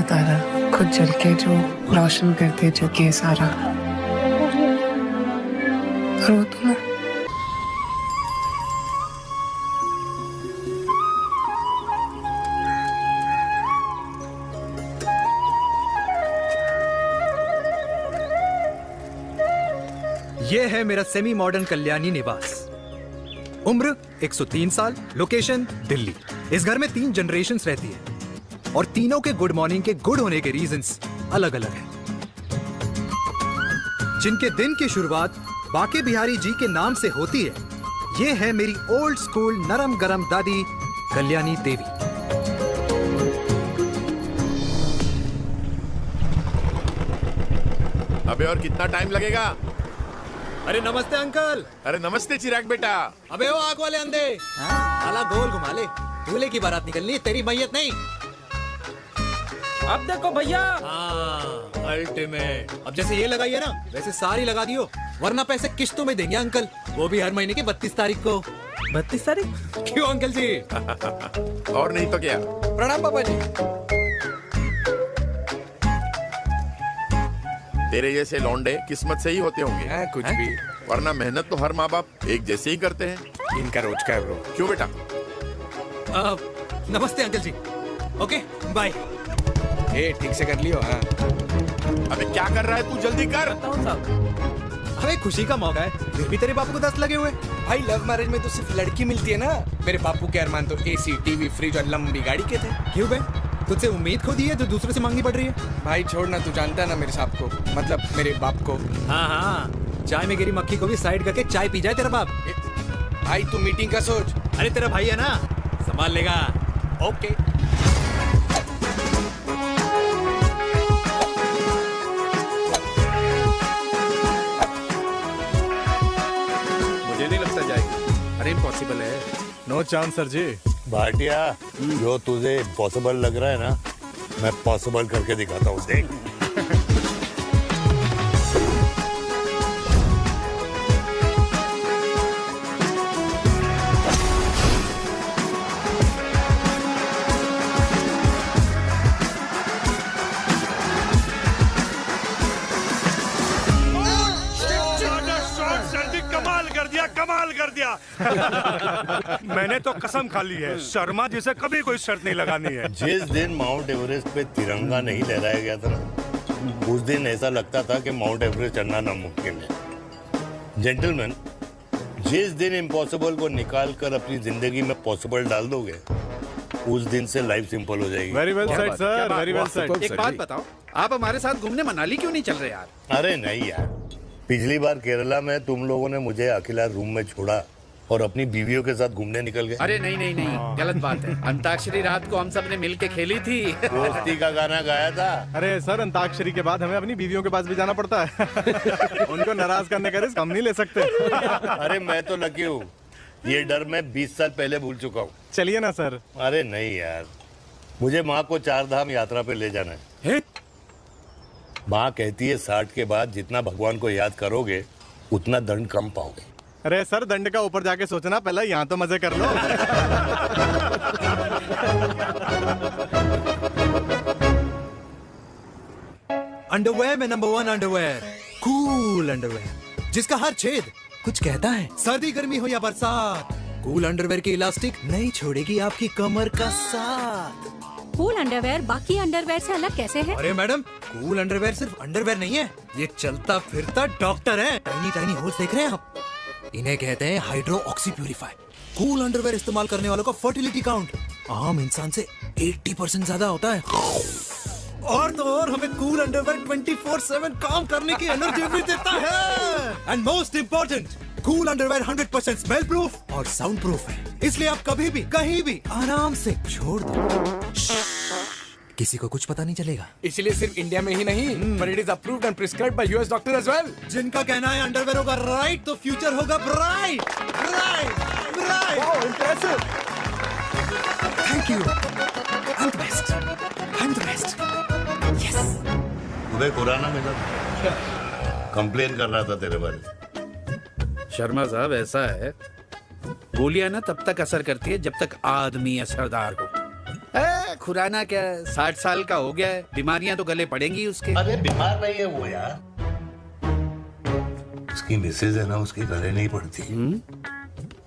याद आ रहा खुद जल के जो रोशन करते जो के सारा रो तुम्हें। ये है मेरा सेमी मॉडर्न कल्याणी निवास। उम्र 103 साल, लोकेशन दिल्ली। इस घर में 3 जनरेशन्स रहती है और तीनों के गुड मॉर्निंग के गुड होने के रीजंस अलग अलग हैं। जिनके दिन की शुरुआत बाके बिहारी जी के नाम से होती है। ये है मेरी ओल्ड स्कूल नरम गरम दादी कल्याणी देवी। अबे और कितना टाइम लगेगा? अरे नमस्ते अंकल। अरे नमस्ते चिराग बेटा। अबे वो आग वाले अंधे, साला गोल घुमा ले। दूल्हे की बारात निकलनी है, तेरी मैयत नहीं। अब देखो भैया। अल्टीमेट। अब जैसे ये लगाई है ना, वैसे सारी लगा दियो, वरना पैसे किश्तों में देंगे अंकल, वो भी हर महीने की 32 तारीख को। 32 तारीख? क्यों अंकल जी? और नहीं तो क्या। प्रणाम पापा जी। तेरे जैसे लौंडे किस्मत से ही होते होंगे। कुछ भी, वरना मेहनत तो हर माँ बाप एक जैसे ही करते हैं। इनका रोज का है ब्रो। क्यों बेटा? नमस्ते अंकल जी। Okay bye. ए ठीक से कर लियो। हाँ अबे क्या कर रहा है तू? जल्दी कर। अरे खुशी का मौका है, फिर भी तेरे बापू को 10 लगे हुए। भाई लव मैरिज में तो सिर्फ लड़की मिलती है ना। मेरे बापू के अरमान तो एसी, टीवी, फ्रिज और लंबी गाड़ी के थे। क्यों बे? तुझसे उम्मीद खो दी है जो दूसरे से मांगनी पड़ रही है। भाई छोड़ना, तू जानता है ना मेरे साहब को, मतलब मेरे बाप को। हाँ हाँ, चाय में गिरी मक्खी को भी साइड करके चाय पी जाए तेरा बाप। भाई तू मीटिंग का सोच। अरे तेरा भाई है ना, संभाल लेगा। ओके। मुझे नहीं लगता जाएगी। अरे इम्पॉसिबल है। नो चांस सर जी। भाटिया, जो तुझे इम्पॉसिबल लग रहा है ना, मैं पॉसिबल करके दिखाता हूँ, देख। कमाल कर दिया। मैंने तो कसम खा ली है, शर्मा जी से कभी कोई शर्त नहीं लगानी है। जिस दिन माउंट एवरेस्ट पे तिरंगा नहीं लहराया गया था ना, उस दिन ऐसा लगता था कि माउंट एवरेस्ट चढ़ना नामुमकिन है। जेंटलमैन, जिस दिन इम्पॉसिबल को निकाल कर अपनी जिंदगी में पॉसिबल डाल दोगे, उस दिन से लाइफ सिंपल हो जाएगी। Very well said sir, very well said. एक बात बताओ, आप हमारे साथ घूमने मनाली क्यों नहीं चल रहे यार? अरे नहीं यार, पिछली बार केरला में तुम लोगों ने मुझे अकेला रूम में छोड़ा और अपनी बीवियों के साथ घूमने निकल गए। अरे नहीं नहीं नहीं, गलत बात है। अंताक्षरी रात को हम सब ने मिल के खेली थी। दोस्ती का गाना गाया था। अरे सर, अंताक्षरी के बाद हमें अपनी बीवियों के पास भी जाना पड़ता है। उनको नाराज करने का रिस्क हम नहीं ले सकते। अरे मैं तो लकी हूँ, ये डर मैं 20 साल पहले भूल चुका हूँ। चलिए ना सर। अरे नहीं यार, मुझे माँ को 4 धाम यात्रा पे ले जाना है। माँ कहती है 60 के बाद जितना भगवान को याद करोगे उतना दंड कम पाओगे। अरे सर, दंड का ऊपर जाके सोचना, पहले यहाँ तो मजे कर लो। अंडरवेयर में नंबर 1 अंडरवेयर, कूल अंडरवेयर, जिसका हर छेद कुछ कहता है। सर्दी गर्मी हो या बरसात, कूल अंडरवेयर की इलास्टिक नहीं छोड़ेगी आपकी कमर का साथ। कूल अंडरवेयर बाकी अंडरवेयर से अलग कैसे है? अरे मैडम, कूल अंडरवेयर सिर्फ अंडरवेयर नहीं है, ये चलता फिरता डॉक्टर है। टाइनी टाइनी होल्स देख रहे हैं आप? इन्हें कहते हैं hydro oxy purifier. Cool underwear इस्तेमाल करने वालों का फर्टिलिटी काउंट आम इंसान से 80% ज्यादा होता है। और तो और हमें कूल अंडरवेयर 24/7 काम करने की एनर्जी भी देता है। And most important, cool underwear 100% smell proof और साउंड प्रूफ है, इसलिए आप कभी भी कहीं भी आराम से छोड़ दो, किसी को कुछ पता नहीं चलेगा। इसलिए सिर्फ इंडिया में ही नहीं, but it is approved and prescribed by US doctor as well। जिनका कहना है अंडरवेयर होगा राइट तो फ्यूचर होगा bright. Right right. Wow, impressive। Thank you. I'm the best. I'm the best. Yes. तुम्हें खुराना मिला, कंप्लेन कर रहा था तेरे बारे में। शर्मा साहब, ऐसा है, गोलियां ना तब तक असर करती है जब तक आदमी असरदार हो। खुराना क्या 60 साल का हो गया है, बीमारियां तो गले पड़ेंगी उसके। अरे बीमार नहीं है वो यार, उसकी मिसेज है ना, उसके गले नहीं पड़ती।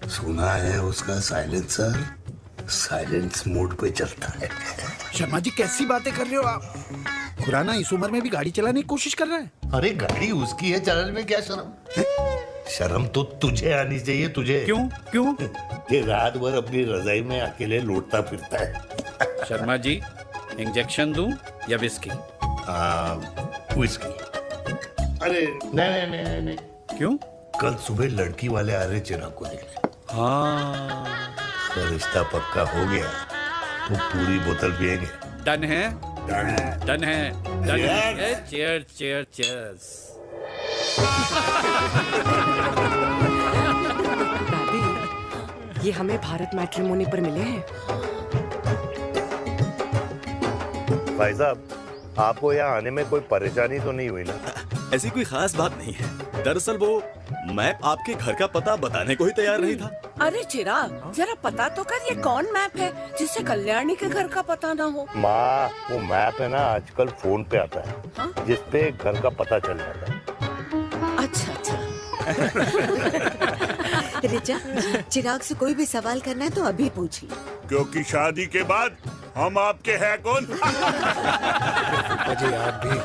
सुना है उसका साइलेंसर साइलेंस मोड पे चलता है। शर्मा जी कैसी बातें कर रहे हो आप? खुराना इस उम्र में भी गाड़ी चलाने की कोशिश कर रहा है। अरे गाड़ी उसकी है, चलाने में क्या शर्म? शर्म तो तुझे आनी चाहिए, तुझे। क्यों क्यों? ये रात भर अपनी रजाई में अकेले लौटता फिरता है। शर्मा जी इंजेक्शन दूं या विस्की? विस्की। अरे नहीं नहीं नहीं नहीं। क्यों? कल सुबह लड़की वाले आ रहे चिराग को देखने। हाँ तो रिश्ता पक्का हो गया तो पूरी बोतल पिएंगे। डन है, डन है, डन है, डन है। Chair chair chairs. दादी, ये हमें भारत मैट्रिमोनी पर मिले हैं। भाई साहब, आपको यहाँ आने में कोई परेशानी तो नहीं हुई ना? ऐसी कोई खास बात नहीं है। दरअसल वो मैप आपके घर का पता बताने को ही तैयार नहीं था। अरे चिराग, जरा पता तो कर ये कौन मैप है जिससे कल्याणी के घर का पता ना हो। माँ, वो मैप है ना आजकल फोन पे आता है, जिसपे घर का पता चल जाता है। अच्छा अच्छा। रिचा, चिराग से कोई भी सवाल करना है तो अभी पूछिए, क्योंकि शादी के बाद हम आपके हैं कौन? अजय आप भी।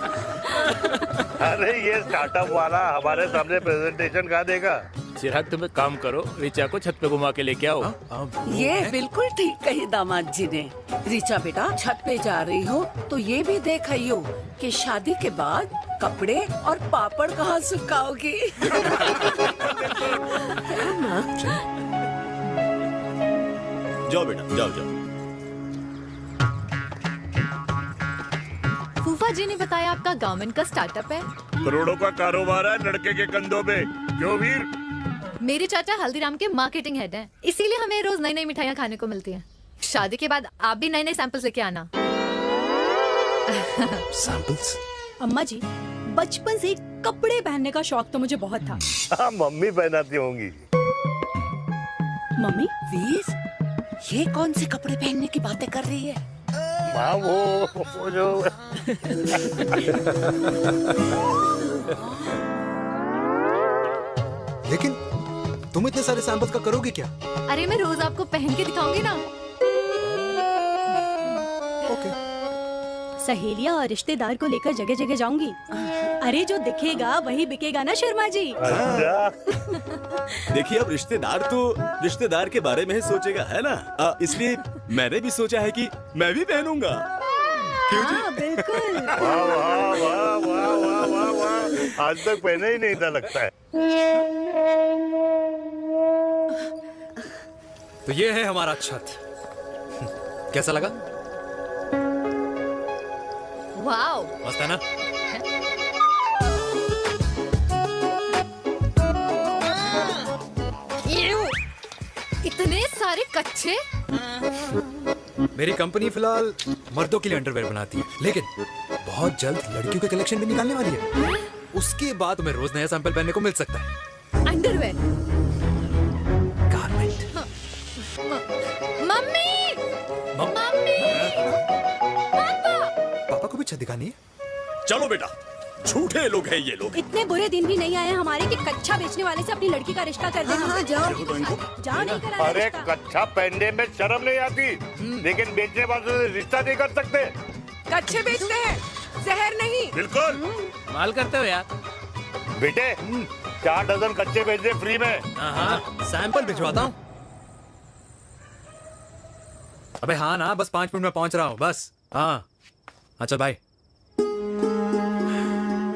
अरे ये स्टार्टअप वाला हमारे सामने प्रेजेंटेशन कहाँ देगा? चिराग तुम एक काम करो, रिचा को छत पे घुमा के लेके आओ। ये बिल्कुल ठीक कही दामाद जी ने। रिचा बेटा, छत पे जा रही हो तो ये भी देख आइयो कि शादी के बाद कपड़े और पापड़ कहाँ सुखाओगी। जाओ बेटा, जाओ जाओ। फूफा जी ने बताया आपका गवर्नमेंट का स्टार्टअप है। करोड़ों का कारोबार है लड़के के कंधों पे। क्यों वीर? मेरे चाचा हल्दीराम के मार्केटिंग हेड हैं, इसीलिए हमें रोज नई नई मिठाइयाँ खाने को मिलती हैं। शादी के बाद आप भी नए नए सैंपल्स लेके आना। सैंपल्स? अम्मा जी, बचपन से कपड़े पहनने का शौक तो मुझे बहुत था। हाँ, मम्मी पहनाती होंगी। मम्मी? वीर, ये कौन से कपड़े पहनने की बातें कर रही है? माँ, वो जो लेकिन तुम इतने सारे सैंपल्स का करोगे क्या? अरे मैं रोज आपको पहन के दिखाऊंगी ना। ओके। सहेलियां और रिश्तेदार को लेकर जगह जगह जाऊंगी। अरे जो दिखेगा वही बिकेगा ना शर्मा जी। देखिए अब रिश्तेदार तो रिश्तेदार के बारे में ही सोचेगा, है ना? इसलिए मैंने भी सोचा है कि मैं भी पहनूंगा। हाँ, बिल्कुल। वाह वाह वाह वाह वाह वाह वाह, आज तक पहने ही नहीं था लगता है। तो ये है हमारा छत। कैसा लगा? वाओ, मस्त है ना? इतने सारे कच्चे। मेरी कंपनी फिलहाल मर्दों के लिए अंडरवेयर बनाती है, लेकिन बहुत जल्द लड़कियों के कलेक्शन भी निकालने वाली है। उसके बाद तुम्हें रोज नया सैंपल पहनने को मिल सकता है। अंडरवेयर? गारमेंट। मम्मी, मम्मी, पापा को भी छत दिखानी है। चलो बेटा, झूठे लोग हैं ये लोग। इतने बुरे दिन भी नहीं आए हमारे कि कच्चा बेचने वाले से अपनी लड़की का रिश्ता कर देना। हाँ, जाओ। जाओ नहीं करा अरे रिश्ता। कच्चा पहनने में शर्म नहीं आती, लेकिन बेचने वालों से रिश्ता नहीं कर सकते। कच्चे बेचते हैं, जहर नहीं। बिल्कुल। माल करते हो यार। बेटे, 4 डजन कच्चे भेज दे फ्री में। सैंपल भिजवाता हूँ। अबे हाँ ना, बस 5 मिनट में पहुंच रहा हूँ बस। हाँ, अच्छा बाय।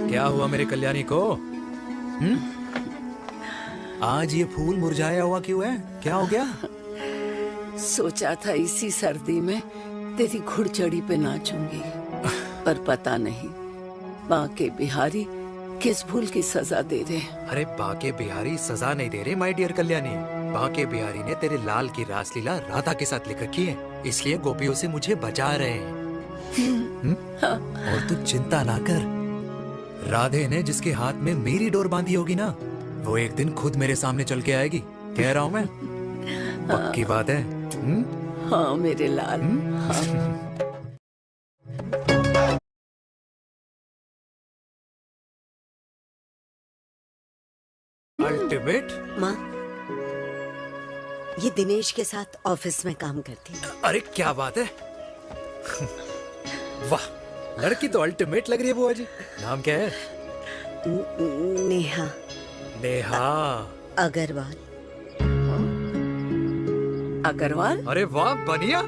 क्या हुआ मेरे कल्याणी को? आज ये फूल मुरझाया हुआ क्यों है? क्या हो गया? सोचा था इसी सर्दी में तेरी घुड़चड़ी पे नाचूंगी, पर पता नहीं बाके बिहारी किस भूल की सजा दे रहे। अरे बाके बिहारी सजा नहीं दे रहे माय डियर कल्याणी। बाके बिहारी ने तेरे लाल की रासलीला राधा के साथ लिख रखी है, इसलिए गोपियों से मुझे बचा रहे हैं। और तू चिंता ना कर, राधे ने जिसके हाथ में मेरी डोर बांधी होगी ना, वो एक दिन खुद मेरे सामने चल के आएगी। कह रहा हूँ मैं, पक्की बात है। हाँ मेरे लाल। हाँ। अल्टीमेट। माँ, ये दिनेश के साथ ऑफिस में काम करती है। अरे क्या बात है। वाह, लड़की तो अल्टीमेट लग रही है बुआ जी। नाम क्या है? नेहा। नेहा अग्रवाल। अग्रवाल? अरे वाह, बढ़िया।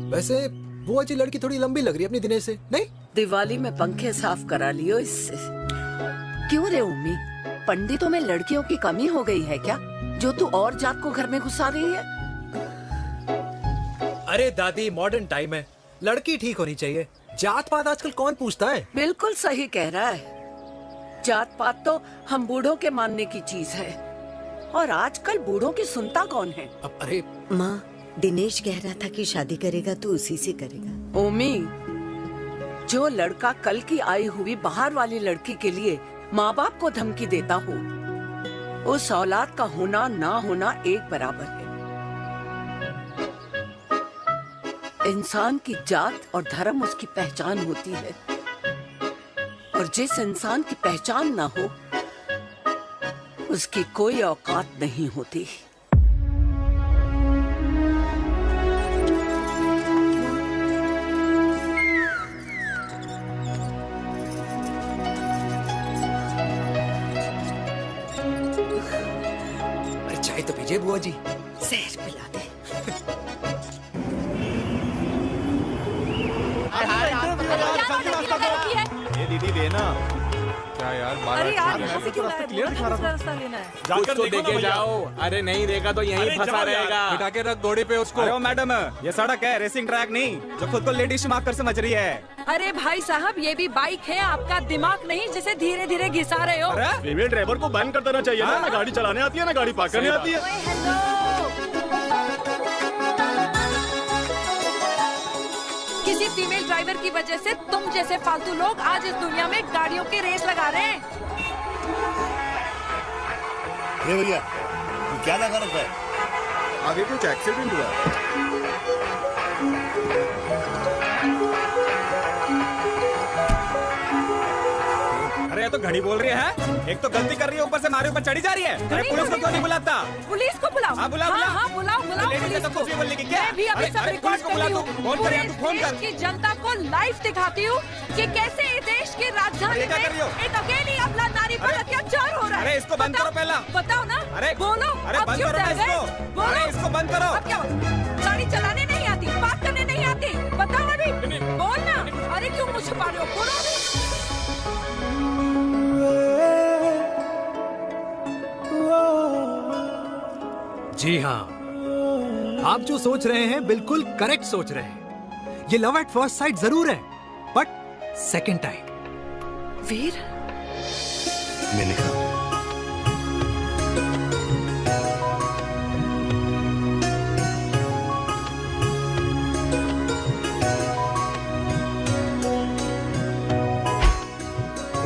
वैसे बुआ जी लड़की थोड़ी लंबी लग रही है अपनी दिनेश से, नहीं? दिवाली में पंखे साफ करा लियो इससे। क्यों रे उम्मी, पंडितों में लड़कियों की कमी हो गई है क्या, जो तू और जात को घर में घुसा रही है? अरे दादी, मॉडर्न टाइम है, लड़की ठीक होनी चाहिए। जात पात आजकल कौन पूछता है? बिल्कुल सही कह रहा है। जात पात तो हम बूढ़ों के मानने की चीज है, और आजकल बूढ़ों की सुनता कौन है? अरे माँ, दिनेश कह रहा था कि शादी करेगा तो उसी से करेगा। ओमी, जो लड़का कल की आई हुई बाहर वाली लड़की के लिए माँ बाप को धमकी देता हो, उस औलाद का होना ना होना एक बराबर है। इंसान की जात और धर्म उसकी पहचान होती है, और जिस इंसान की पहचान ना हो उसकी कोई औकात नहीं होती। अरे चाय तो पीजिए बुआ जी। जहर पिला दे। ये दीदी देना। क्या यार, अरे यार, यहाँ से क्यों लाए? दूसरा रास्ता लेना है। कुछ तो देके जाओ। अरे नहीं देगा तो यहीं फंसा रहेगा। बिठा के रख घोड़े पे उसको। अरे मैडम, ये सड़क है, रेसिंग ट्रैक नहीं, जो खुद को लेडी शिमाक कर समझ रही है। अरे भाई साहब, ये भी बाइक है, आपका दिमाग नहीं जिसे धीरे धीरे घिसा रहे हो। फीमेल ड्राइवर को बैन कर देना चाहिए ना गाड़ी चलाने आती है ना गाड़ी पार्क करने आती है। किसी फीमेल ड्राइवर की वजह से तुम जैसे फालतू लोग आज इस दुनिया में गाड़ियों की रेस लगा रहे हैं। अरे भैया, ये क्या लगा रखा है? आगे कुछ एक्सीडेंट हुआ। अरे ये तो घड़ी बोल रही है, एक तो गलती कर रही है, ऊपर से हमारे ऊपर चढ़ी जा रही है। अरे पुलिस को क्यों नहीं बुलाता? पुलिस को बुलाओ। हाँ बुलाओ, हाँ बुलाओ पुलिस को। बोलने की क्या? मैं भी अभी सब रिकॉर्ड कर रही हूँ। फोन कर, फोन कर। की जनता को लाइव दिखाती हूँ कि कैसे इस देश की राजधानी में एक अकेली अबला नारी पर अत्याचार हो रहा है। अरे इसको बंद करो पहला। बताओ ना। अरे बोलो। अरे बंद करो ना इसको। बोलो, इसको बंद करो। अब क्या? गाड़ी चलाने नहीं आती, बात करने नहीं आती, बताओ अभी। बोलना। अरे क्यों मुझे छुपा रहे हो? बोलो अभी। जी हाँ, आप जो सोच रहे हैं बिल्कुल करेक्ट सोच रहे हैं। ये लव एट फर्स्ट साइट जरूर है, बट सेकंड टाइम। वीर, मैंने कहा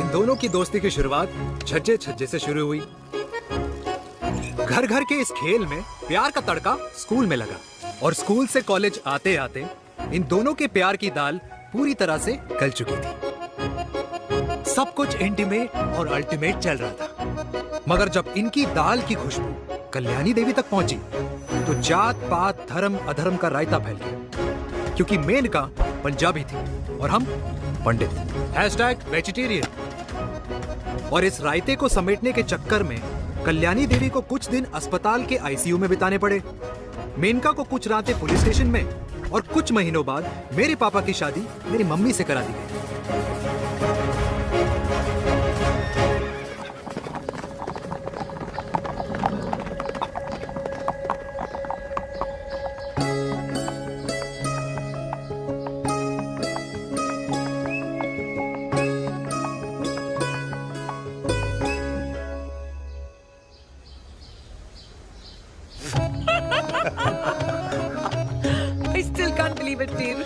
इन दोनों की दोस्ती की शुरुआत छज्जे छज्जे से शुरू हुई। घर घर के इस खेल में प्यार का तड़का स्कूल में लगा, और स्कूल से कॉलेज आते आते इन दोनों के प्यार की दाल पूरी तरह से गल चुकी थी। सब कुछ इंटीमेट और अल्टीमेट चल रहा था, मगर जब इनकी दाल की खुशबू कल्याणी देवी तक पहुंची तो जात पात धर्म अधर्म का रायता फैल गया, क्योंकि मेनका पंजाबी थी और हम पंडित। #वेजिटेरियन। और इस रायते को समेटने के चक्कर में कल्याणी देवी को कुछ दिन अस्पताल के आईसीयू में बिताने पड़े, मेनका को कुछ रातें पुलिस स्टेशन में, और कुछ महीनों बाद मेरे पापा की शादी मेरी मम्मी से करा दी गई। I still can't believe it, वीर।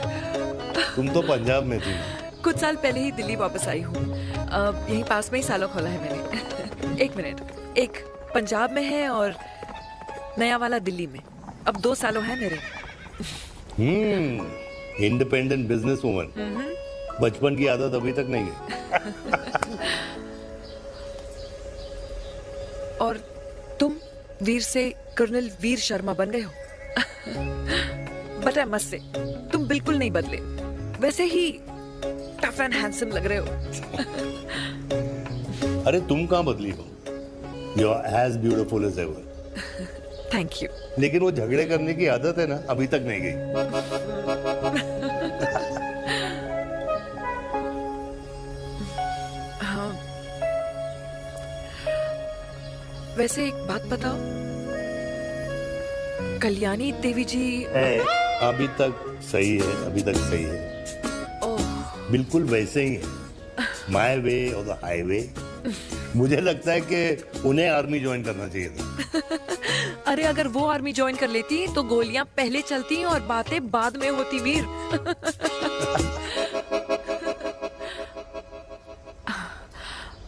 तुम तो पंजाब में थी। कुछ साल पहले ही दिल्ली वापस आई हूँ। यहीं पास में ही सालों खोला है मैंने। एक मिनट, एक पंजाब में है और नया वाला दिल्ली में। अब 2 सालों है मेरे। Independent business woman. बचपन की आदत अभी तक नहीं है। और तुम वीर से कर्नल वीर शर्मा बन गए हो। बट आई मस्ट से तुम बिल्कुल नहीं बदले, वैसे ही टफ एंड हैंडसम लग रहे हो। अरे तुम कहाँ बदली हो? You are as beautiful as ever. Thank you. लेकिन वो झगड़े करने की आदत है ना, अभी तक नहीं गई। हाँ। वैसे एक बात बताओ, कल्याणी देवी जी अभी तक सही है, अभी तक सही है। बिल्कुल वैसे ही है, माय वे और द हाईवे। मुझे लगता है कि उन्हें आर्मी ज्वाइन करना चाहिए था। अरे अगर वो आर्मी ज्वाइन कर लेती तो गोलियां पहले चलती और बातें बाद में होती वीर।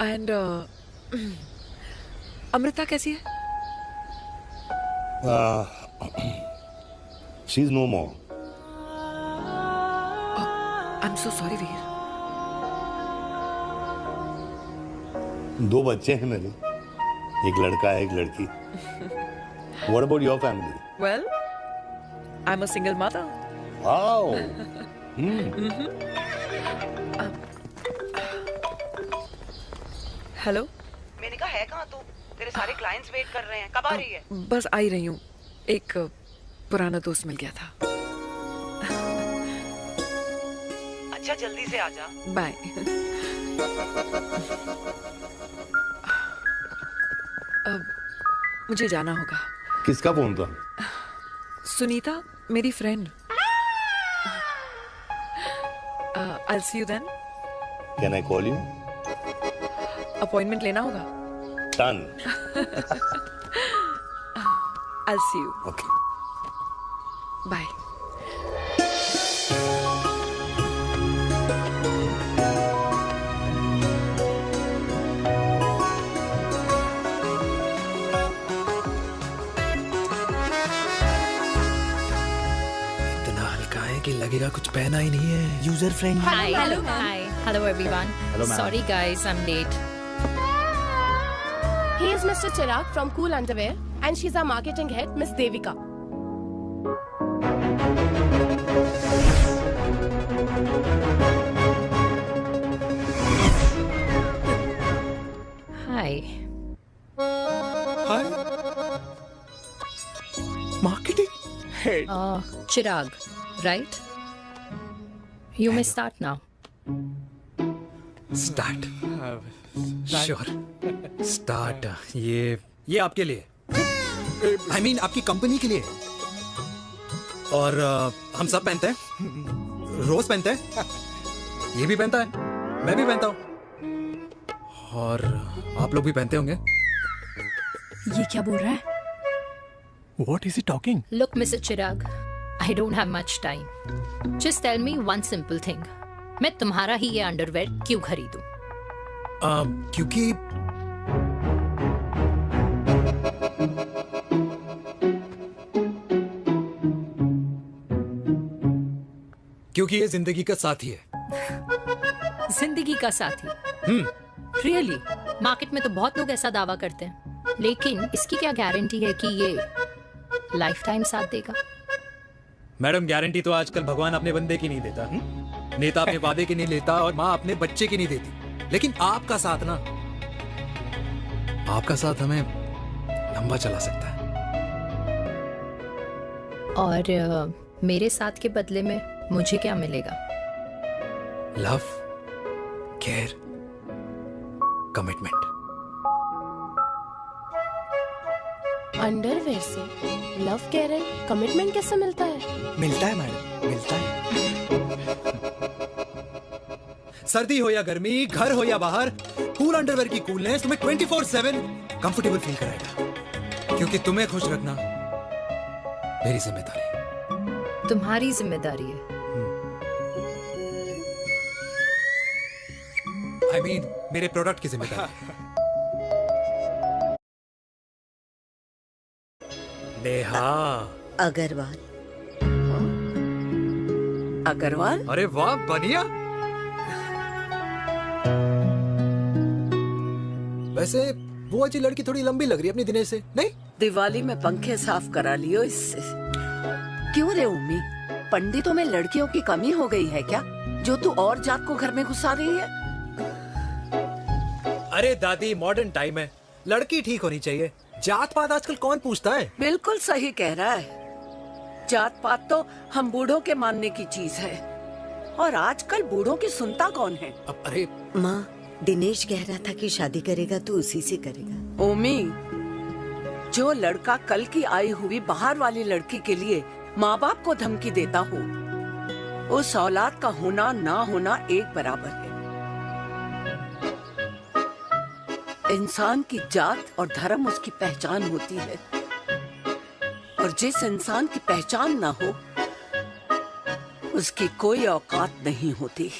एंड अमृता कैसी है? She is no more. I am so sorry Veer. 2 बच्चे हैं मेरे, एक लड़का है, एक लड़की। What about your family? Well, I'm a single mother. Wow. Hello. मैंने कहा है कहाँ तू? तेरे सारे क्लाइंट्स वेट कर रहे हैं, कब आ रही है? बस आ ही रही हूँ, एक पुराना दोस्त मिल गया था। अच्छा जल्दी से आ जा। बाय। अब मुझे जाना होगा। किसका फोन था? सुनीता, मेरी friend. I'll see you then. Can I call you? Appointment लेना होगा। Done. I'll see you. Okay. Bye. कि लगेगा कुछ पहना ही नहीं है। User friendly. Hi. Hello everyone. Hello, ma'am. Sorry guys, I'm late. He is Mr. Chirag from Cool Underwear and she's our marketing head, Miss Devika. Hi. Hi. Marketing head. Chirag, right? You may start now. Start. Sure. Start. ये आपके लिए। I mean आपकी company के लिए। और हम सब पहनते हैं। रोज पहनते हैं। ये भी पहनता है। मैं भी पहनता हूँ। और आप लोग भी पहनते होंगे। ये क्या बोल रहा है? What is he talking? Look, Mr. Chirag, I don't have much time. Just tell me one simple thing. मैं तुम्हारा ही ये अंडरवेयर क्यों खरीदूं? क्योंकि ये जिंदगी का साथी है। जिंदगी का साथी? Really? मार्केट में तो बहुत लोग ऐसा दावा करते हैं, लेकिन इसकी क्या गारंटी है कि ये लाइफ टाइम साथ देगा? मैडम, गारंटी तो आजकल भगवान अपने बंदे की नहीं देता। नेता अपने वादे की नहीं लेता और माँ अपने बच्चे की नहीं देती। लेकिन आपका साथ ना, आपका साथ हमें लंबा चला सकता है। और मेरे साथ के बदले में मुझे क्या मिलेगा? Love, care, commitment. अंडरवेयर से लव, केयर एंड कमिटमेंट कैसे मिलता है? मिलता है मैडम, मिलता है। सर्दी हो या गर्मी, घर हो या बाहर, कूल अंडरवेयर की कूलनेस तुम्हें 24/7 कंफर्टेबल फील कराएगा। क्योंकि तुम्हें खुश रखना मेरी जिम्मेदारी है। तुम्हारी जिम्मेदारी है? I mean, मेरे प्रोडक्ट की जिम्मेदारी है। नेहा। अग्रवाल। अग्रवाल? अरे वाह बनिया। वैसे बुआ जी लड़की थोड़ी लंबी लग रही है अपनी दिनेश से, नहीं? दिवाली में पंखे साफ करा लियो इससे। क्यों रे उम्मी, पंडितों में लड़कियों की कमी हो गई है क्या, जो तू और जात को घर में घुसा रही है? अरे दादी मॉडर्न टाइम है, लड़की ठीक होनी चाहिए। जात पात आजकल कौन पूछता है? बिल्कुल सही कह रहा है। जात पात तो हम बूढ़ों के मानने की चीज है, और आजकल बूढ़ों की सुनता कौन है? अरे माँ, दिनेश कह रहा था कि शादी करेगा तो उसी से करेगा। ओमी, जो लड़का कल की आई हुई बाहर वाली लड़की के लिए माँ बाप को धमकी देता हो, उस औलाद का होना ना होना एक बराबर है। इंसान की जात और धर्म उसकी पहचान होती है, और जिस इंसान की पहचान ना हो उसकी कोई औकात नहीं होती।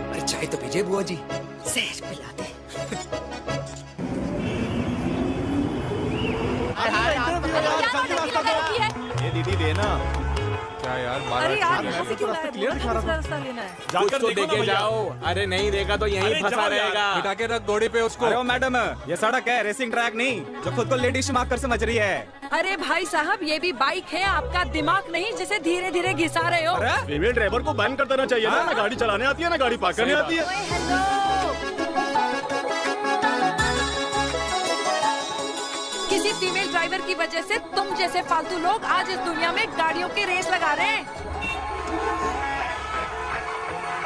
अरे चाय तो पीजिए बुआ जी। जहर पिला दे। ये दीदी देना। क्या यार, अरे यार ऐसे क्यों है? क्लियर दिखा रहा था। रास्ता लेना है। कुछ तो देके जाओ। अरे नहीं देगा तो यहीं फंसा रहेगा। बिठा के रख घोड़े पे उसको। अरे ओ मैडम, ये सड़क है, रेसिंग ट्रैक नहीं जो खुद को लेडी शिमाक कर समझ रही है। अरे भाई साहब, ये भी बाइक है, आपका दिमाग नहीं जिसे धीरे धीरे घिसा रहे हो। फीमेल ड्राइवर को बैन कर देना चाहिए ना गाड़ी चलाने आती है ना गाड़ी पार्क करने आती है। किसी फीमेल ड्राइवर की वजह से तुम जैसे फालतू लोग आज इस दुनिया में गाड़ियों की रेस लगा रहे हैं।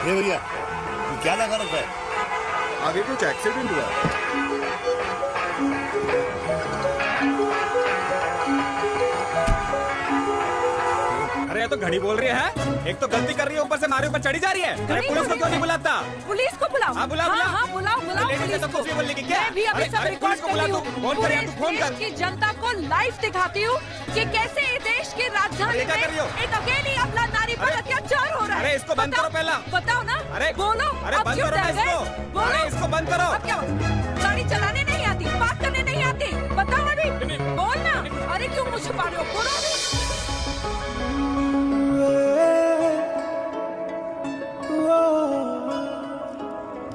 ये भैया, ये क्या लगा रखा है? आगे कुछ एक्सीडेंट हुआ। अरे ये तो घड़ी बोल रही है, एक तो गलती कर रही है, ऊपर से हमारे ऊपर चढ़ी जा रही है। अरे पुलिस को क्यों नहीं बुलाता? पुलिस को बुलाओ। हाँ बुलाओ, बुलाओ। हाँ बुलाओ बुलाओ लेडीज पुलिस तो को। कुछ भी बोलने की क्या? मैं भी अभी सब अरे रिकॉर्ड पुलिस को कर बुला रही तू, हूँ। फोन कर यार, तू फोन पूरे कर। देश की जनता को लाइव दिखाती हूँ कि कैसे इस देश की राजधानी अरे क्या कर रही हो? में एक अकेली अबला नारी पर अत्याचार हो रहा है। अरे इसको बंद करो पहला। बताओ ना। अरे बोलो। अरे अब बंद क्यों करो ना डर गए? इसको। बोलो। अरे इसको बंद करो। अब क्या गाड़ी चलाने नहीं आती, बात करने नहीं आती? बताओ अभी, बोल ना। अरे क्यों मुझे छुपा रहे हो? बोलो।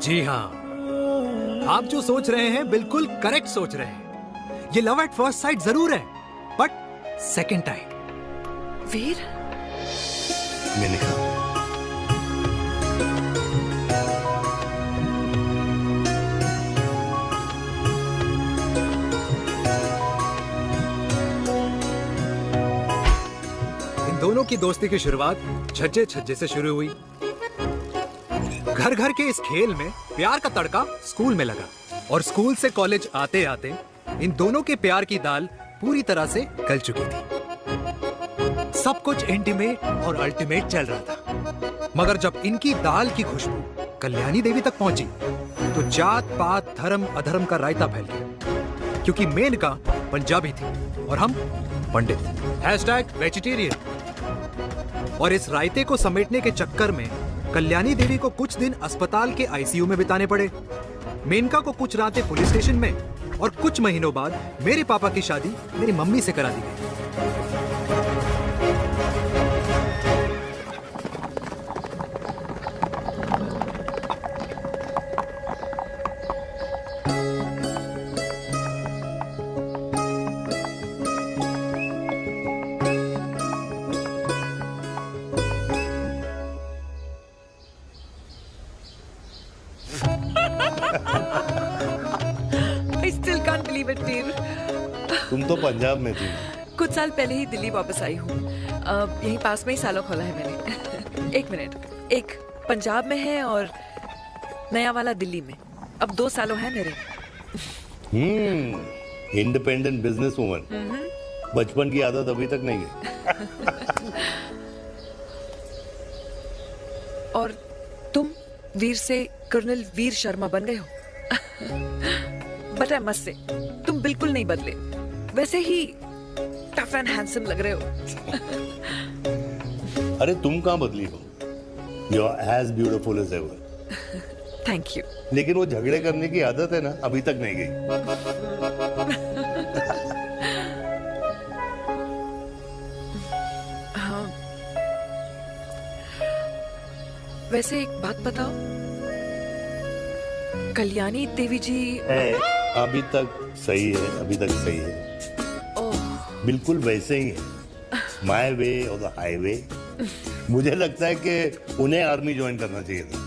जी हाँ, आप जो सोच रहे हैं बिल्कुल करेक्ट सोच रहे हैं। ये लव एट फर्स्ट साइट जरूर है, बट सेकंड टाइम। वीर, मैंने कहा इन दोनों की दोस्ती की शुरुआत छज्जे छज्जे से शुरू हुई। घर घर के इस खेल में प्यार का तड़का स्कूल में लगा, और स्कूल से कॉलेज आते आते इन दोनों के प्यार की दाल पूरी तरह से गल चुकी थी। सब कुछ इंटीमेट और अल्टीमेट चल रहा था, मगर जब इनकी दाल की खुशबू कल्याणी देवी तक पहुंची तो जात पात धर्म अधर्म का रायता फैल गया, क्योंकि मेनका पंजाबी थी और हम पंडित। #वेजिटेरियन। और इस रायते को समेटने के चक्कर में कल्याणी देवी को कुछ दिन अस्पताल के आईसीयू में बिताने पड़े। मेनका को कुछ रातें पुलिस स्टेशन में, और कुछ महीनों बाद मेरे पापा की शादी मेरी मम्मी से करा दी गई। I still can't believe it, वीर। तुम तो पंजाब में थी। कुछ साल पहले ही दिल्ली वापस आई हूँ। यहीं पास में ही सालों खोला है मैंने। एक मिनट, एक पंजाब में है और नया वाला दिल्ली में। अब 2 सालों है मेरे। Independent business woman. बचपन की आदत अभी तक नहीं है। और तुम वीर से कर्नल वीर शर्मा बन गए हो। बट आई मस्ट से, तुम बिल्कुल नहीं बदले। वैसे ही टफ एंड हैंडसम लग रहे हो। अरे तुम कहाँ बदली हो? You are as beautiful as ever. Thank you. लेकिन वो झगड़े करने की आदत है ना, अभी तक नहीं गई। हाँ। वैसे एक बात बताओ, कल्याणी देवी जी अभी तक सही है, अभी तक सही है। बिल्कुल वैसे ही है, माय वे और द हाईवे। मुझे लगता है कि उन्हें आर्मी ज्वाइन करना चाहिए था।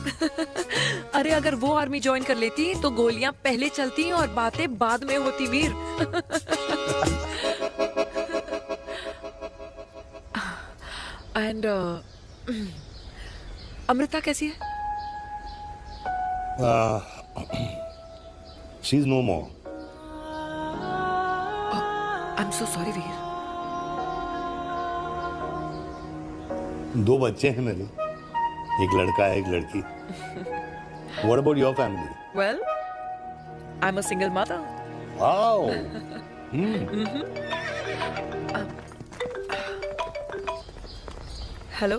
अरे अगर वो आर्मी ज्वाइन कर लेती तो गोलियां पहले चलती और बातें बाद में होती वीर। एंड अमृता कैसी है? She is no more. I am so sorry Veer. 2 बच्चे हैं मेरे, एक लड़का है, एक लड़की। What about your family? Well, I'm a single mother. Wow. Hello.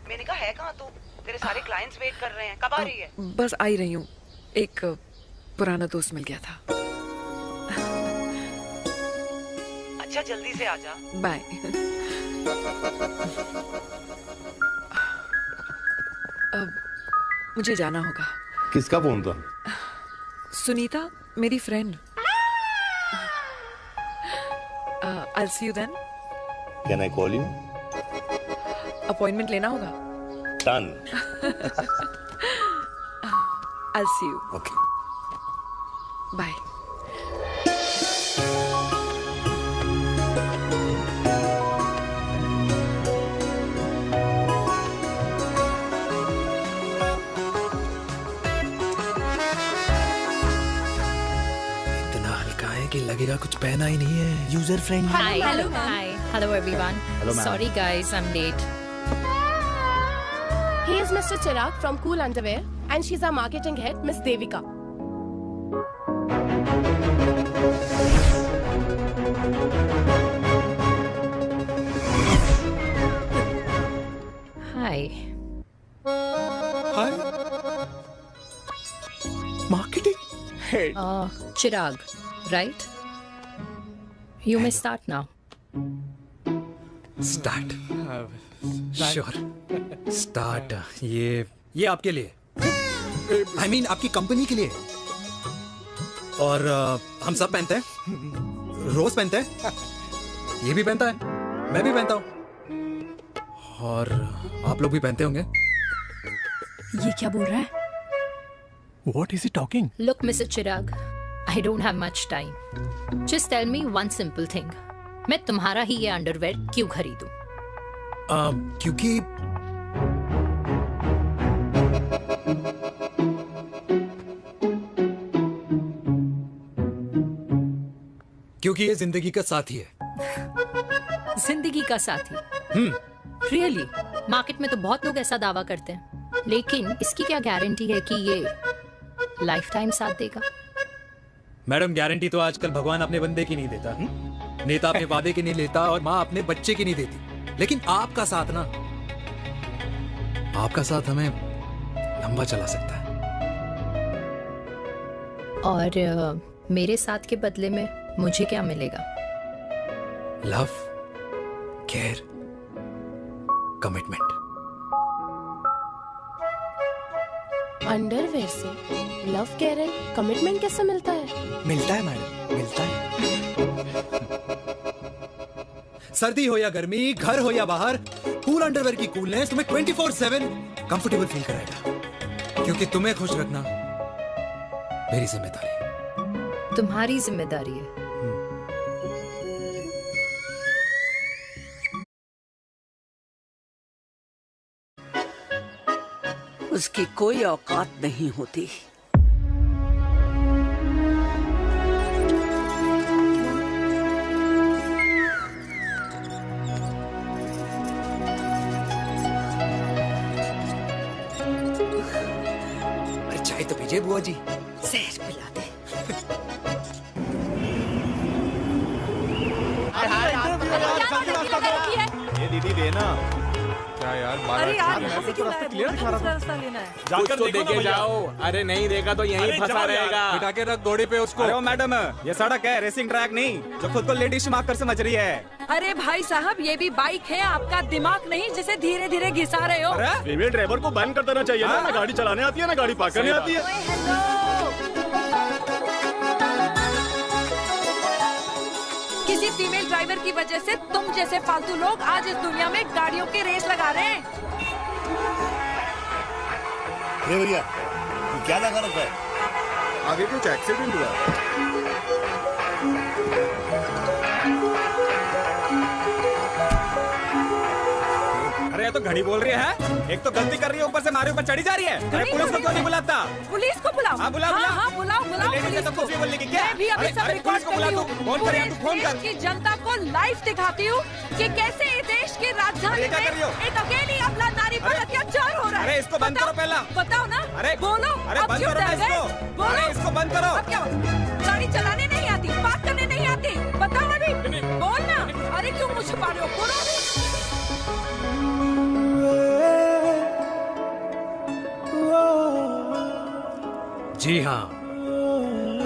मैंने कहा है कहाँ तू? तेरे सारे क्लाइंट्स वेट कर रहे हैं, कब आ रही है? बस आ ही रही हूँ, एक पुराना दोस्त मिल गया था। अच्छा जल्दी से आ जा। बाय। अब मुझे जाना होगा। किसका फोन था? सुनीता, मेरी friend. I'll see you then. Can I call you? Appointment लेना होगा। Done. I'll see you. Okay. Bye. कि लगेगा कुछ पहना ही नहीं है। User friendly. Hi. Hello everyone. Hello, ma'am. Sorry guys, I'm late. He is Mr. Chirag from Cool Underwear, and she's our marketing head, Miss Devika. Hi. Hi. Marketing head. Chirag, right? You may start now. Start. Sure. Start. ये आपके लिए। I mean आपकी company के लिए। और हम सब पहनते हैं। रोज पहनते हैं। ये भी पहनता है। मैं भी पहनता हूँ। और आप लोग भी पहनते होंगे। ये क्या बोल रहा है? What is he talking? Look, Mr. Chirag, I don't have much time. Just tell me one simple thing. मैं तुम्हारा ही ये अंडरवेयर क्यों खरीदूं? क्योंकि ये जिंदगी का साथी है। जिंदगी का साथी? Really? मार्केट में तो बहुत लोग ऐसा दावा करते हैं, लेकिन इसकी क्या गारंटी है कि ये लाइफ टाइम साथ देगा? मैडम, गारंटी तो आजकल भगवान अपने बंदे की नहीं देता। नेता अपने वादे की नहीं लेता और माँ अपने बच्चे की नहीं देती। लेकिन आपका साथ ना, आपका साथ हमें लंबा चला सकता है। और मेरे साथ के बदले में मुझे क्या मिलेगा? Love, care, commitment. अंडरवेयर से लव, केयर एंड कमिटमेंट कैसे मिलता है? मिलता है मैडम, मिलता है। सर्दी हो या गर्मी, घर हो या बाहर, कूल अंडरवेयर की कूलनेस तुम्हें 24/7 कंफर्टेबल फील कराएगा। क्योंकि तुम्हें खुश रखना मेरी जिम्मेदारी है। तुम्हारी जिम्मेदारी है। उसकी कोई औकात नहीं होती। चाय तो पीजिए बुआ जी। जहर पिला दे। ये दीदी देना। क्या यार अरे यार यहाँ से क्यों लाए? दूसरा रास्ता लेना है। जाकर तो देखे जाओ। अरे नहीं देखा तो यहीं फंसा रहेगा। बिठा के रख घोड़ी पे उसको। अरे मैडम, ये सड़क है, रेसिंग ट्रैक नहीं जो खुद को लेडी स्मार्ट कर समझ रही है। अरे भाई साहब, ये भी बाइक है, आपका दिमाग नहीं जिसे धीरे धीरे घिसा रहे हो। फीमेल ड्राइवर को बैन कर देना चाहिए ना गाड़ी चलाने आती है ना गाड़ी पार्क करने आती है। किसी फीमेल ड्राइवर की वजह से तुम जैसे फालतू लोग आज इस दुनिया में गाड़ियों की रेस लगा रहे हैं। ये भैया ये क्या लगा रखा है? आगे कुछ एक्सीडेंट हुआ। अरे ये तो घड़ी बोल रही है। एक तो गलती कर रही है, ऊपर से हमारे ऊपर चढ़ी जा रही है। अरे पुलिस को क्यों नहीं बुलाता? पुलिस को बुलाओ। हाँ बुलाओ बुलाओ। हाँ बुलाओ बुलाओ पुलिस को। कुछ बोलने की क्या? मैं भी अभी सब रिकॉर्ड कर रही हूँ। फोन कर, फोन कर। की जनता को लाइव दिखाती हूँ कि कैसे इस देश की राजधानी में एक अकेली अबला नारी पर अत्याचार हो रहा है। अरे इसको बंद करो पहला। बताओ ना। अरे बोलो। अरे बंद करो इसको। बोलो इसको बंद करो। अब क्या गाड़ी चलाने नहीं आती, पार्क करने नहीं आती? बताओ अभी, बोल ना। अरे क्यों मुझे छुपा रहे हो? बोलो। जी हाँ,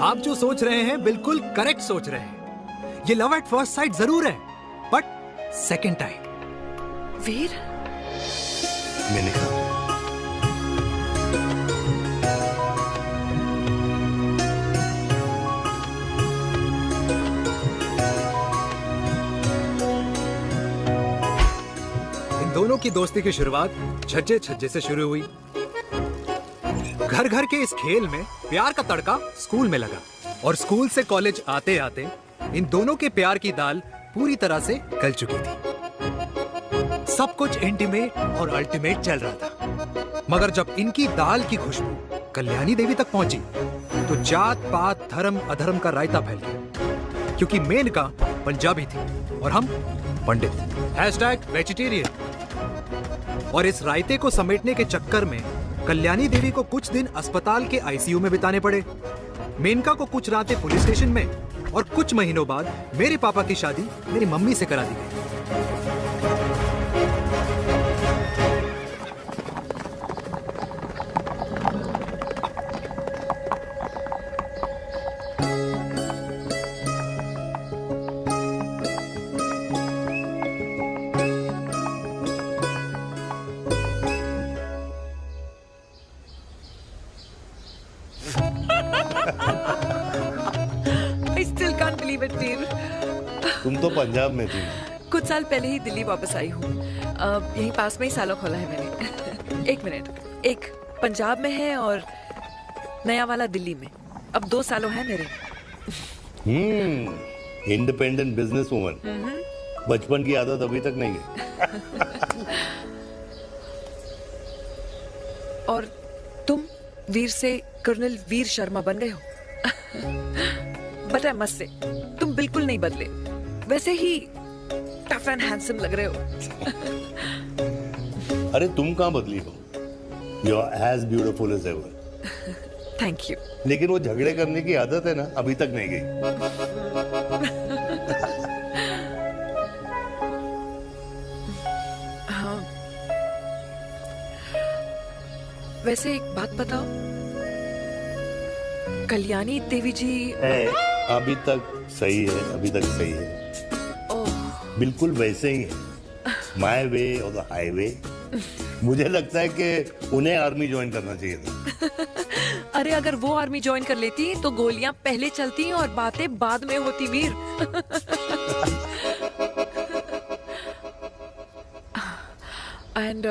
आप जो सोच रहे हैं बिल्कुल करेक्ट सोच रहे हैं। ये लव एट फर्स्ट साइट जरूर है, बट सेकंड टाइम। वीर, मैंने कहा इन दोनों की दोस्ती की शुरुआत छज्जे छज्जे से शुरू हुई। घर घर के इस खेल में प्यार का तड़का स्कूल में लगा और स्कूल से कॉलेज आते आते इन दोनों के प्यार की दाल पूरी तरह से गल चुकी थी। सब कुछ इंटीमेट और अल्टीमेट चल रहा था, मगर जब इनकी दाल की खुशबू कल्याणी देवी तक पहुंची तो जात पात धर्म अधर्म का रायता फैल गया, क्योंकि मेनका पंजाबी थी और हम पंडित। #वेजिटेरियन। और इस रायते को समेटने के चक्कर में कल्याणी देवी को कुछ दिन अस्पताल के आईसीयू में बिताने पड़े, मेनका को कुछ रातें पुलिस स्टेशन में, और कुछ महीनों बाद मेरे पापा की शादी मेरी मम्मी से करा दी गई। I still can't believe it, वीर। तुम तो पंजाब में थी। कुछ साल पहले ही दिल्ली वापस आई हूँ। यहीं पास में ही सालों खोला है मैंने। एक मिनट, एक पंजाब में है और नया वाला दिल्ली में। अब 2 सालों है मेरे। Independent business woman. बचपन की आदत अभी तक नहीं है। और तुम वीर से कर्नल वीर शर्मा बन गए हो। बट आई मस्ट से, तुम बिल्कुल नहीं बदले, वैसे ही टफ एंड हैंडसम लग रहे हो। अरे तुम कहाँ बदली हो? You are as beautiful as ever. Thank you. लेकिन वो झगड़े करने की आदत है ना, अभी तक नहीं गई। हाँ। वैसे एक बात बताओ, कल्याणी देवी जी अभी तक सही है, अभी तक सही है। बिल्कुल वैसे ही है, माय वे और द हाईवे। मुझे लगता है कि उन्हें आर्मी ज्वाइन करना चाहिए था। अरे अगर वो आर्मी ज्वाइन कर लेती तो गोलियां पहले चलती और बातें बाद में होती, वीर। एंड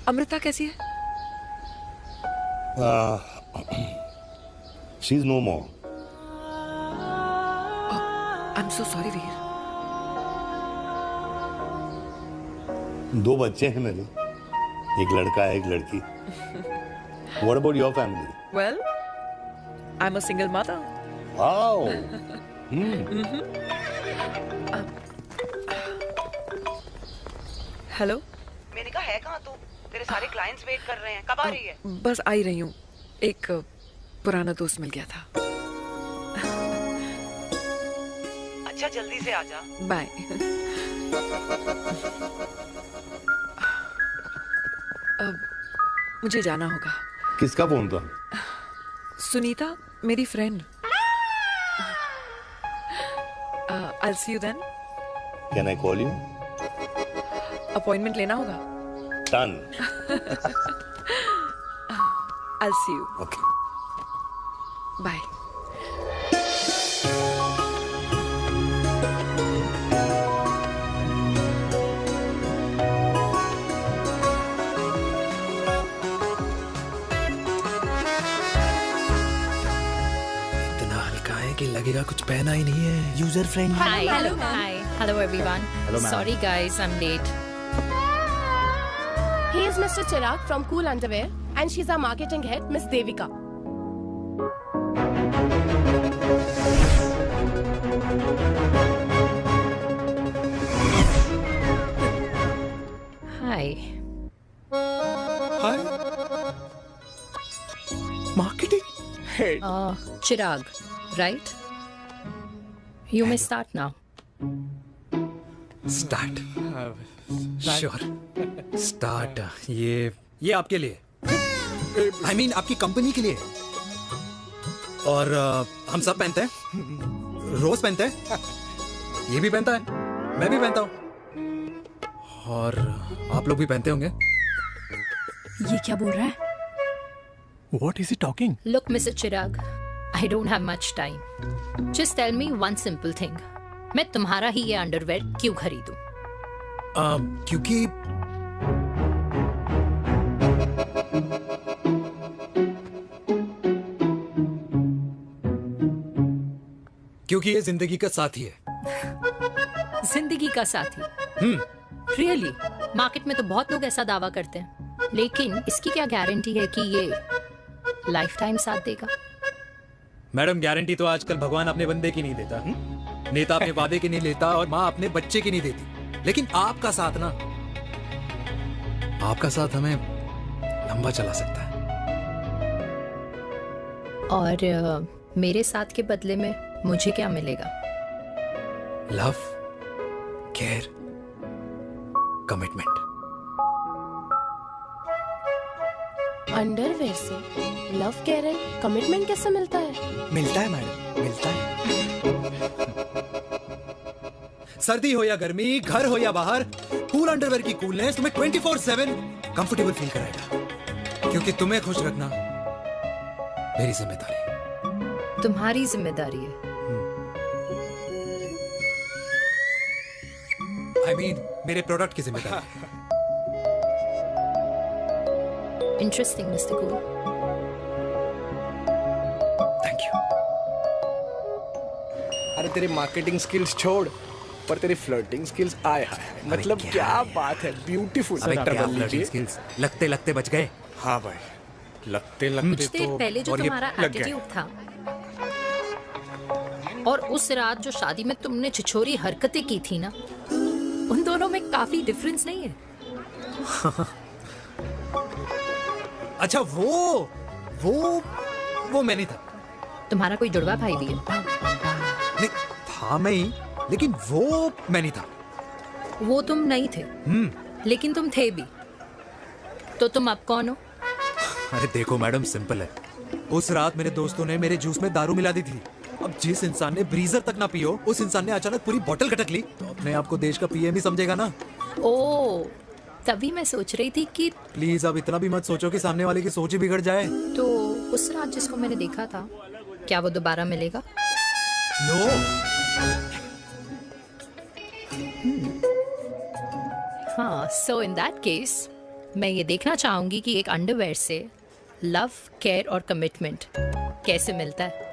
अमृता कैसी है? She is no more. I am so sorry Veer. 2 बच्चे हैं मेरे, एक लड़का है, एक लड़की। What about your family? Well, I'm a single mother. Wow. Hello. मैंने कहा है कहाँ तू? तेरे सारे क्लाइंट्स वेट कर रहे हैं, कब आ रही है? बस आ ही रही हूँ, एक पुराना दोस्त मिल गया था। अच्छा जल्दी से आ जा। बाय। अब मुझे जाना होगा। किसका फोन था? सुनीता, मेरी friend. I'll see you then. Can I call you? Appointment लेना होगा। Done. I'll see you. Okay. Bye. इतना हल्का है कि लगेगा कुछ पहना ही नहीं है। User friendly. Hello everyone. Hello, ma'am. Sorry guys, I'm late. He is Mr. Chirag from Cool Underwear, and she's our marketing head, Miss Devika. Hi. Hi. Marketing head. Chirag, right? You may start now. Start. Sure. Start. ये आपके लिए। I mean आपकी company के लिए। और हम सब पहनते हैं। रोज पहनते हैं। ये भी पहनता है। मैं भी पहनता हूँ। और आप लोग भी पहनते होंगे। ये क्या बोल रहा है? What is he talking? Look, Mr. Chirag, I don't have much time. Just tell me one simple thing. मैं तुम्हारा ही ये अंडरवेयर क्यों खरीदूं? क्योंकि ये जिंदगी का साथी है। जिंदगी का साथी? रियली? मार्केट में तो बहुत लोग ऐसा दावा करते हैं, लेकिन इसकी क्या गारंटी है कि ये लाइफ टाइम साथ देगा? मैडम, गारंटी तो आजकल भगवान अपने बंदे की नहीं देता। नेता अपने वादे की नहीं लेता और माँ अपने बच्चे की नहीं देती। लेकिन आपका साथ ना, आपका साथ हमें लंबा चला सकता है। और मेरे साथ के बदले में मुझे क्या मिलेगा? Love, care, commitment. अंडरवेयर से लव, केयर एंड कमिटमेंट कैसे मिलता है? मिलता है मैडम, मिलता है। सर्दी हो या गर्मी, घर हो या बाहर, कूल अंडरवेयर की कूलनेस तुम्हें 24/7 कंफर्टेबल फील कराएगा। क्योंकि तुम्हें खुश रखना मेरी जिम्मेदारी है। तुम्हारी जिम्मेदारी है? I mean, मेरे प्रोडक्ट की जिम्मेदारी है। Interesting mister cool. Thank you. अरे तेरी मार्केटिंग स्किल्स छोड़, पर तेरी फ्लर्टिंग स्किल्स आए हाय, मतलब क्या बात है, ब्यूटीफुल। स्किल्स लगते लगते बच गए। हाँ भाई, लगते कुछ लगते देर तो पहले जो और ये तुम्हारा लग गया। एटीट्यूड था, और उस रात जो शादी में तुमने छिछोरी हरकतें की थी ना, उन दोनों में काफी डिफरेंस नहीं है? अच्छा, वो मैं नहीं था। तुम्हारा कोई जुड़वा भाई भी है? नहीं था मैं ही, लेकिन वो मैं नहीं था। वो तुम नहीं थे, लेकिन तुम थे भी। तो तुम अब कौन हो? अरे देखो मैडम, सिंपल है। उस रात मेरे दोस्तों ने मेरे जूस में दारू मिला दी थी। अब जिस इंसान ने ब्रीजर तक ना पियो, उस इंसान ने अचानक पूरी बोतल खटक ली, तो अपने आप को देश का पीएम ही समझेगा ना। ओ, तभी मैं सोच रही थी कि प्लीज अब इतना भी मत सोचो कि सामने वाले की सोच ही बिगड़ जाए। तो उस रात जिसको मैंने देखा था, क्या वो दोबारा मिलेगा? नो। हाँ, सो इन दैट केस मैं ये देखना चाहूंगी कि एक अंडरवेयर से लव, केयर और कमिटमेंट कैसे मिलता है।